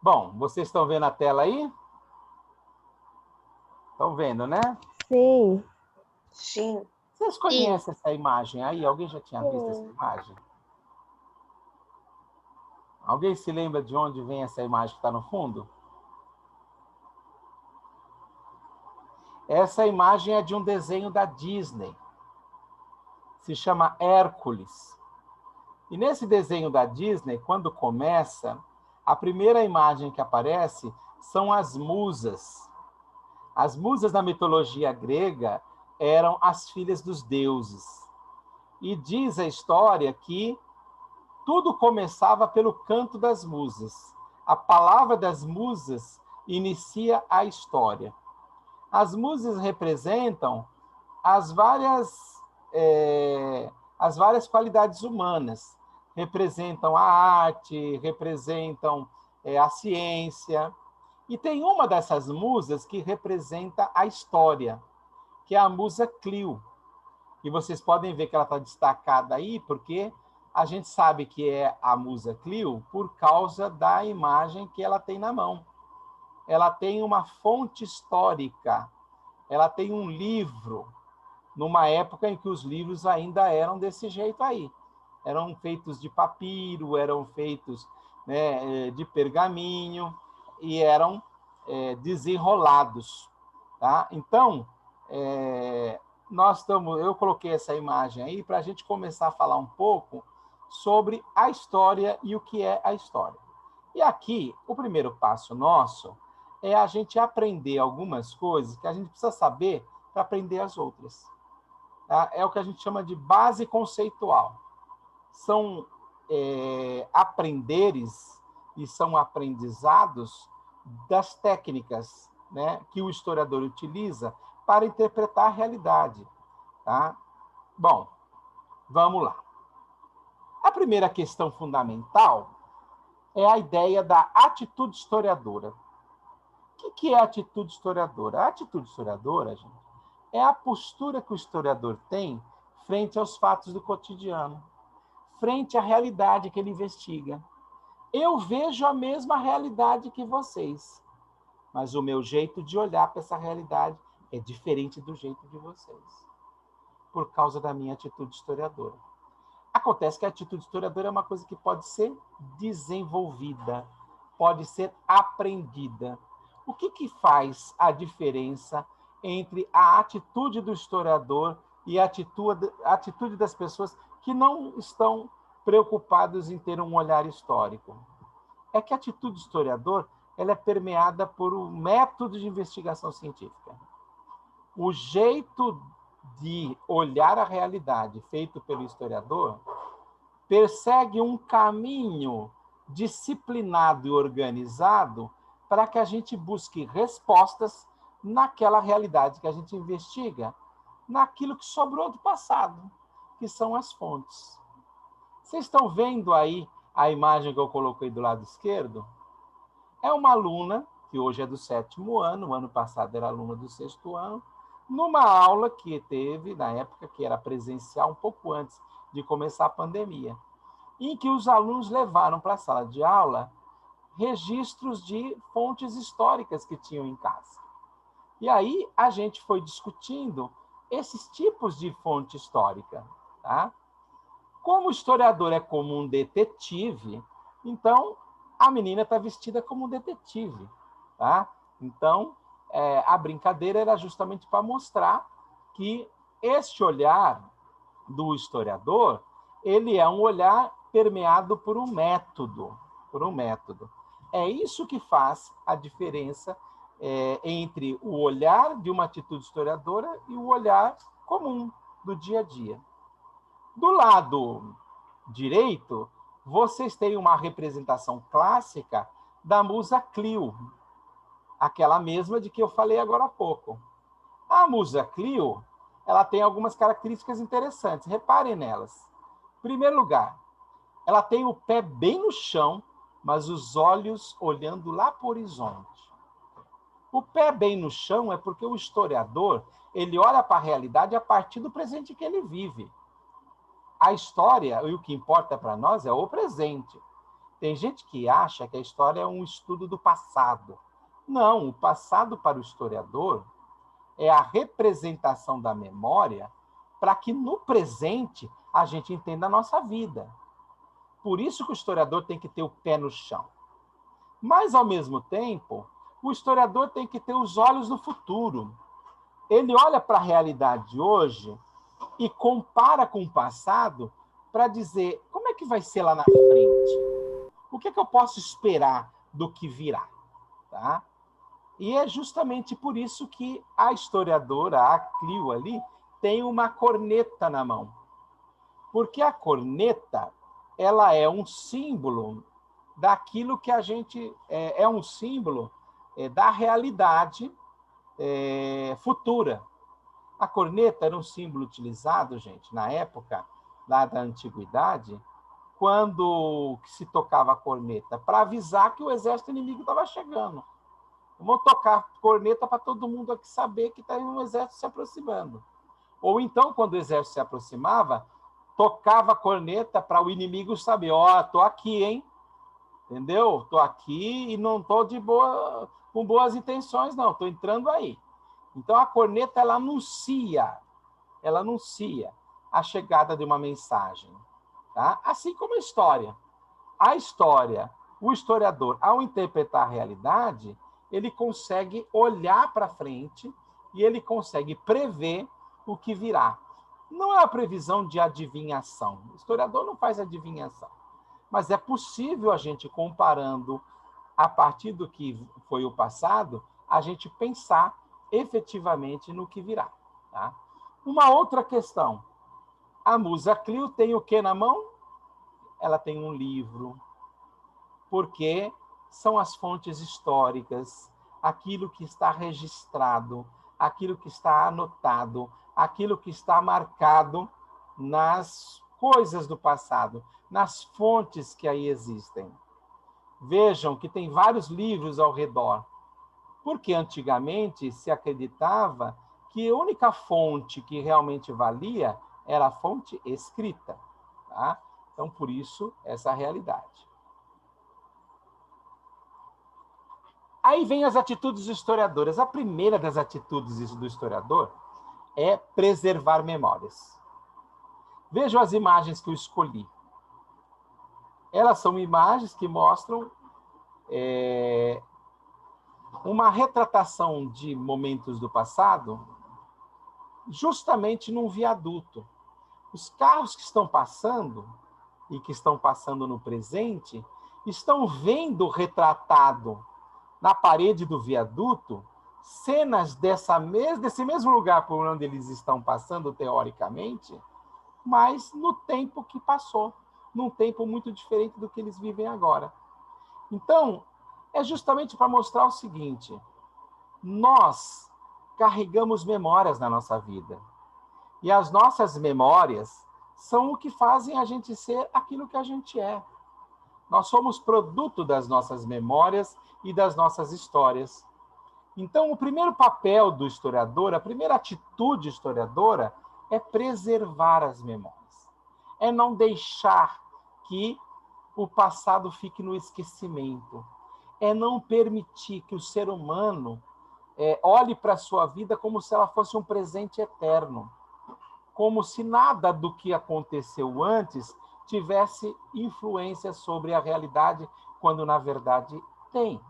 Bom, vocês estão vendo a tela aí? Estão vendo, né? Sim. Sim. Vocês conhecem essa imagem aí? Alguém já tinha visto essa Sim. imagem? Alguém se lembra de onde vem essa imagem que está no fundo? Essa imagem é de um desenho da Disney. Se chama Hércules. E nesse desenho da Disney, quando começa, a primeira imagem que aparece são as musas. As musas na mitologia grega eram as filhas dos deuses. E diz a história que tudo começava pelo canto das musas. A palavra das musas inicia a história. As musas representam as várias qualidades humanas. Representam a arte, representam a ciência. E tem uma dessas musas que representa a história, que é a musa Clio. E vocês podem ver que ela está destacada aí, porque a gente sabe que é a musa Clio por causa da imagem que ela tem na mão. Ela tem uma fonte histórica, ela tem um livro, numa época em que os livros ainda eram desse jeito aí. Eram feitos de papiro, eram feitos, né, de pergaminho e eram desenrolados. Tá? Então, eu coloquei essa imagem aí para a gente começar a falar um pouco sobre a história e o que é a história. E aqui, o primeiro passo nosso é a gente aprender algumas coisas que a gente precisa saber para aprender as outras. É o que a gente chama de base conceitual. São aprenderes e são aprendizados das técnicas, né, que o historiador utiliza para interpretar a realidade. Tá? Bom, vamos lá. A primeira questão fundamental é a ideia da atitude historiadora. O que é a atitude historiadora? A atitude historiadora, gente, é a postura que o historiador tem frente aos fatos do cotidiano, frente à realidade que ele investiga. Eu vejo a mesma realidade que vocês, mas o meu jeito de olhar para essa realidade é diferente do jeito de vocês, por causa da minha atitude historiadora. Acontece que a atitude historiadora é uma coisa que pode ser desenvolvida, pode ser aprendida. O que faz a diferença entre a atitude do historiador e a atitude das pessoas que não estão preocupadas em ter um olhar histórico? É que a atitude do historiador ela é permeada por um método de investigação científica. O jeito de olhar a realidade feito pelo historiador persegue um caminho disciplinado e organizado para que a gente busque respostas naquela realidade que a gente investiga, naquilo que sobrou do passado, que são as fontes. Vocês estão vendo aí a imagem que eu coloquei do lado esquerdo? É uma aluna, que hoje é do 7º ano, o ano passado era aluna do 6º ano, numa aula que teve, na época que era presencial, um pouco antes de começar a pandemia, em que os alunos levaram para a sala de aula registros de fontes históricas que tinham em casa. E aí a gente foi discutindo esses tipos de fonte histórica. Tá? Como o historiador é como um detetive, então a menina está vestida como um detetive. Tá? Então, a brincadeira era justamente para mostrar que este olhar do historiador, ele é um olhar permeado por um método. É isso que faz a diferença entre o olhar de uma atitude historiadora e o olhar comum do dia a dia. Do lado direito, vocês têm uma representação clássica da musa Clio, aquela mesma de que eu falei agora há pouco. A musa Clio, ela tem algumas características interessantes, reparem nelas. Em primeiro lugar, ela tem o pé bem no chão, mas os olhos olhando lá para o horizonte. O pé bem no chão é porque o historiador ele olha para a realidade a partir do presente que ele vive. A história, e o que importa para nós, é o presente. Tem gente que acha que a história é um estudo do passado. Não, o passado para o historiador é a representação da memória para que no presente a gente entenda a nossa vida. Por isso que o historiador tem que ter o pé no chão. Mas, ao mesmo tempo, o historiador tem que ter os olhos no futuro. Ele olha para a realidade de hoje e compara com o passado para dizer como é que vai ser lá na frente. O que é que eu posso esperar do que virá? Tá? E é justamente por isso que a historiadora, a Clio ali, tem uma corneta na mão. Porque a corneta, ela é um símbolo daquilo que a gente... É um símbolo da realidade futura. A corneta era um símbolo utilizado, gente, na época lá da antiguidade, quando se tocava a corneta, para avisar que o exército inimigo estava chegando. Vamos tocar corneta para todo mundo aqui saber que está um exército se aproximando. Ou então, quando o exército se aproximava, tocava a corneta para o inimigo saber, ó, tô aqui, hein? Entendeu? Tô aqui e não tô com boas intenções, não. Tô entrando aí. Então, a corneta, ela anuncia a chegada de uma mensagem. Tá? Assim como a história. A história, o historiador, ao interpretar a realidade, ele consegue olhar para frente e ele consegue prever o que virá. Não é a previsão de adivinhação. O historiador não faz adivinhação. Mas é possível a gente, comparando a partir do que foi o passado, a gente pensar efetivamente no que virá. Tá? Uma outra questão. A musa Clio tem o que na mão? Ela tem um livro, porque são as fontes históricas, aquilo que está registrado, aquilo que está anotado, aquilo que está marcado nas coisas do passado, nas fontes que aí existem. Vejam que tem vários livros ao redor, porque antigamente se acreditava que a única fonte que realmente valia era a fonte escrita. Tá? Então, por isso, essa realidade. Aí vem as atitudes historiadoras. A primeira das atitudes do historiador é preservar memórias. Vejam as imagens que eu escolhi. Elas são imagens que mostram uma retratação de momentos do passado, justamente num viaduto. Os carros que estão passando, e que estão passando no presente, estão vendo retratado na parede do viaduto cenas desse mesmo lugar por onde eles estão passando, teoricamente, mas no tempo que passou, num tempo muito diferente do que eles vivem agora. Então, é justamente para mostrar o seguinte: nós carregamos memórias na nossa vida. E as nossas memórias são o que fazem a gente ser aquilo que a gente é. Nós somos produto das nossas memórias e das nossas histórias. Então, o primeiro papel do historiador, a primeira atitude historiadora é preservar as memórias. É não deixar que o passado fique no esquecimento. É não permitir que o ser humano olhe para a sua vida como se ela fosse um presente eterno. Como se nada do que aconteceu antes tivesse influência sobre a realidade, quando na verdade tem.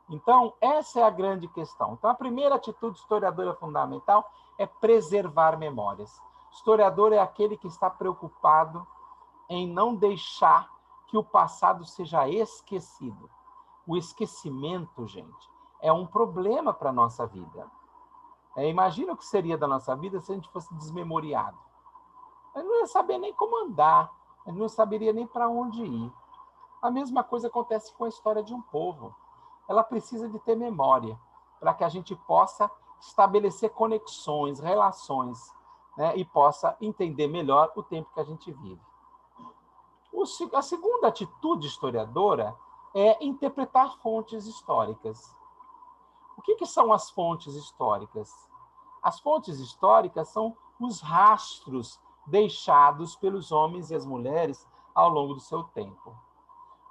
Então, essa é a grande questão. Então, a primeira atitude historiadora fundamental é preservar memórias. O historiador é aquele que está preocupado em não deixar que o passado seja esquecido. O esquecimento, gente, é um problema para a nossa vida. Imagina o que seria da nossa vida se a gente fosse desmemoriado. A gente não ia saber nem como andar, a gente não saberia nem para onde ir. A mesma coisa acontece com a história de um povo. Ela precisa de ter memória, para que a gente possa estabelecer conexões, relações, né, e possa entender melhor o tempo que a gente vive. A segunda atitude historiadora é interpretar fontes históricas. O que são as fontes históricas? As fontes históricas são os rastros deixados pelos homens e as mulheres ao longo do seu tempo.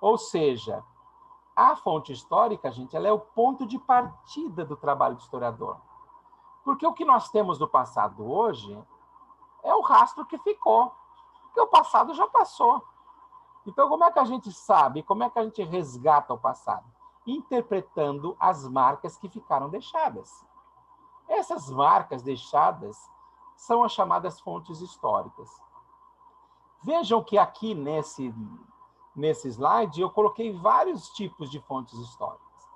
Ou seja, a fonte histórica, gente, ela é o ponto de partida do trabalho do historiador. Porque o que nós temos do passado hoje é o rastro que ficou. Porque o passado já passou. Então, como é que a gente sabe, como é que a gente resgata o passado? Interpretando as marcas que ficaram deixadas. Essas marcas deixadas são as chamadas fontes históricas. Vejam que aqui nesse slide eu coloquei vários tipos de fontes históricas.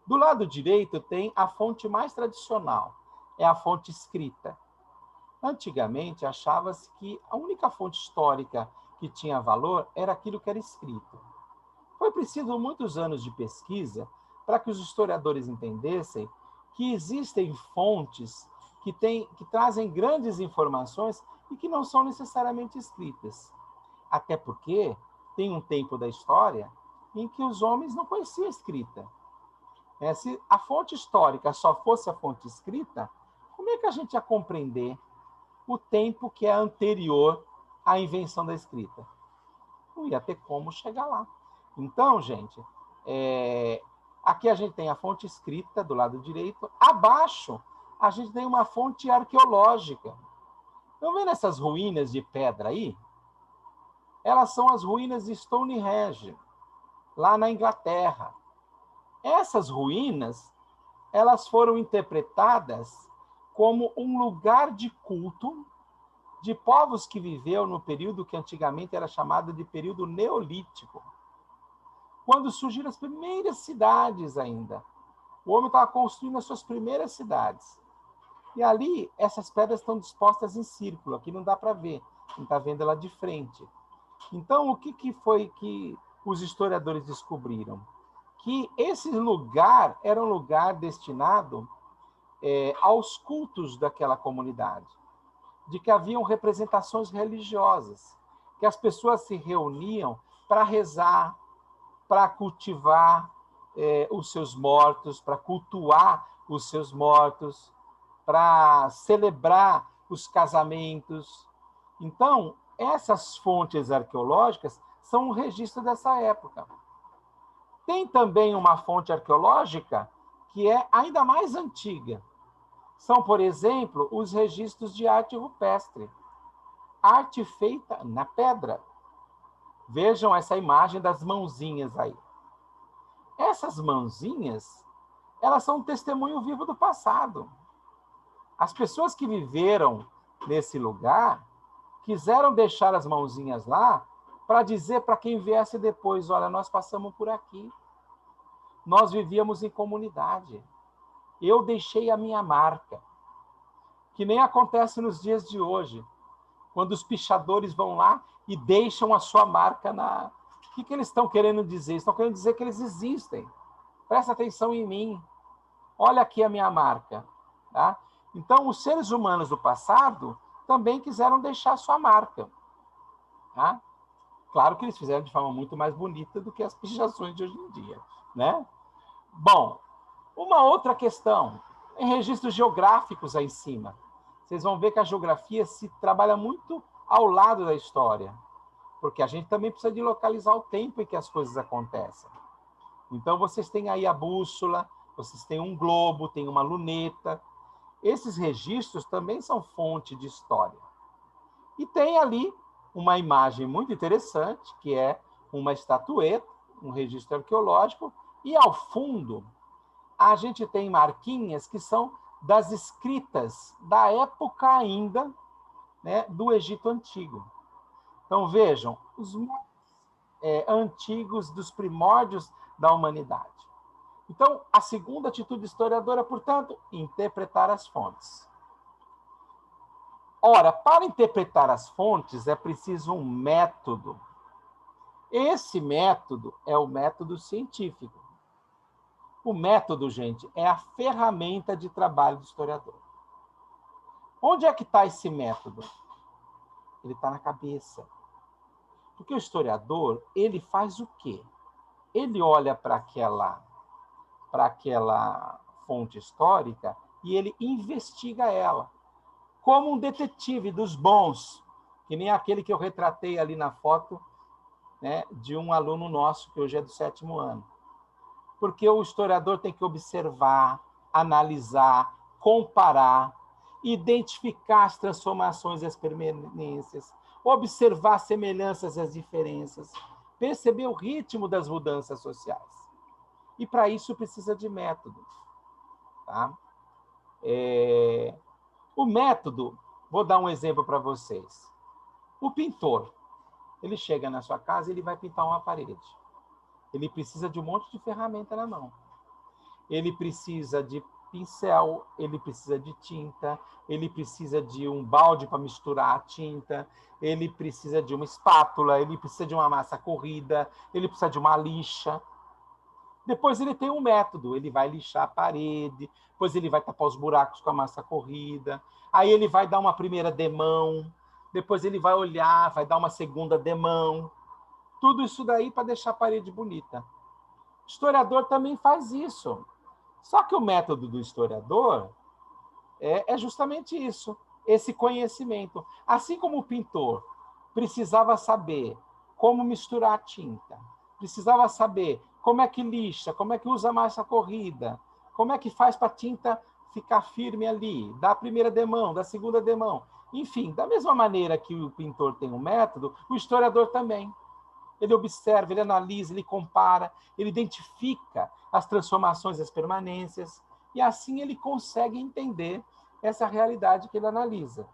Do lado direito tem a fonte mais tradicional, é a fonte escrita. Antigamente achava-se que a única fonte histórica que tinha valor era aquilo que era escrito. Foi preciso muitos anos de pesquisa para que os historiadores entendessem que existem fontes que trazem grandes informações e que não são necessariamente escritas. Até porque tem um tempo da história em que os homens não conheciam a escrita. Se a fonte histórica só fosse a fonte escrita, como é que a gente ia compreender o tempo que é anterior à invenção da escrita? Não ia ter como chegar lá. Então, gente, aqui a gente tem a fonte escrita do lado direito. Abaixo, a gente tem uma fonte arqueológica. Estão vendo essas ruínas de pedra aí? Elas são as ruínas de Stonehenge, lá na Inglaterra. Essas ruínas, elas foram interpretadas como um lugar de culto de povos que viveram no período que antigamente era chamado de período neolítico, quando surgiram as primeiras cidades ainda. O homem estava construindo as suas primeiras cidades. E ali, essas pedras estão dispostas em círculo. Aqui não dá para ver, não está vendo ela de frente. Então, o que foi que os historiadores descobriram? Que esse lugar era um lugar destinado aos cultos daquela comunidade, de que haviam representações religiosas, que as pessoas se reuniam para rezar, para cultivar os seus mortos, para cultuar os seus mortos, para celebrar os casamentos. Então, essas fontes arqueológicas são um registro dessa época. Tem também uma fonte arqueológica que é ainda mais antiga. São, por exemplo, os registros de arte rupestre. Arte feita na pedra. Vejam essa imagem das mãozinhas aí. Essas mãozinhas, elas são um testemunho vivo do passado. As pessoas que viveram nesse lugar quiseram deixar as mãozinhas lá para dizer para quem viesse depois, olha, nós passamos por aqui. Nós vivíamos em comunidade. Eu deixei a minha marca. Que nem acontece nos dias de hoje, quando os pichadores vão lá e deixam a sua marca na... O que eles estão querendo dizer? Estão querendo dizer que eles existem. Presta atenção em mim. Olha aqui a minha marca. Tá? Então, os seres humanos do passado também quiseram deixar a sua marca. Tá? Claro que eles fizeram de forma muito mais bonita do que as pichações de hoje em dia. Né? Bom, uma outra questão, em registros geográficos aí em cima. Vocês vão ver que a geografia se trabalha muito ao lado da história, porque a gente também precisa de localizar o tempo em que as coisas acontecem. Então, vocês têm aí a bússola, vocês têm um globo, tem uma luneta. Esses registros também são fonte de história. E tem ali uma imagem muito interessante, que é uma estatueta, um registro arqueológico, e ao fundo a gente tem marquinhas que são das escritas da época ainda, né, do Egito Antigo. Então, vejam, os antigos dos primórdios da humanidade. Então, a segunda atitude historiadora, portanto, interpretar as fontes. Ora, para interpretar as fontes é preciso um método. Esse método é o método científico. O método, gente, é a ferramenta de trabalho do historiador. Onde é que está esse método? Ele está na cabeça. Porque o historiador, ele faz o quê? Ele olha para aquela fonte histórica e ele investiga ela. Como um detetive dos bons, que nem aquele que eu retratei ali na foto, né, de um aluno nosso, que hoje é do 7º ano. Porque o historiador tem que observar, analisar, comparar, identificar as transformações e as permanências, observar as semelhanças e as diferenças, perceber o ritmo das mudanças sociais. E para isso precisa de método. Tá? O método, vou dar um exemplo para vocês. O pintor, ele chega na sua casa e ele vai pintar uma parede. Ele precisa de um monte de ferramenta na mão. Ele precisa de pincel, ele precisa de tinta, ele precisa de um balde para misturar a tinta, ele precisa de uma espátula, ele precisa de uma massa corrida, ele precisa de uma lixa. Depois ele tem um método, ele vai lixar a parede, depois ele vai tapar os buracos com a massa corrida, aí ele vai dar uma primeira demão, depois ele vai olhar, vai dar uma segunda demão. Tudo isso daí para deixar a parede bonita. O historiador também faz isso. Só que o método do historiador é justamente isso, esse conhecimento. Assim como o pintor precisava saber como misturar a tinta, precisava saber como é que lixa, como é que usa a massa corrida, como é que faz para a tinta ficar firme ali, da primeira demão, da segunda demão. Enfim, da mesma maneira que o pintor tem um método, o historiador também. Ele observa, ele analisa, ele compara, ele identifica as transformações, as permanências, e assim ele consegue entender essa realidade que ele analisa.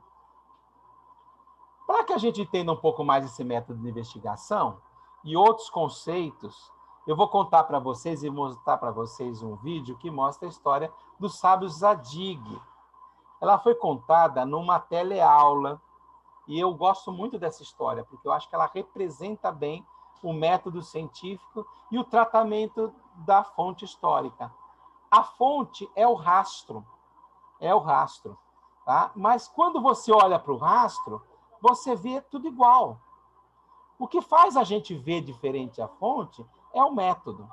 Para que a gente entenda um pouco mais esse método de investigação e outros conceitos, eu vou contar para vocês e mostrar para vocês um vídeo que mostra a história do sábio Zadig. Ela foi contada numa teleaula, e eu gosto muito dessa história, porque eu acho que ela representa bem o método científico e o tratamento da fonte histórica. A fonte é o rastro, tá? Mas quando você olha para o rastro, você vê tudo igual. O que faz a gente ver diferente a fonte é o método.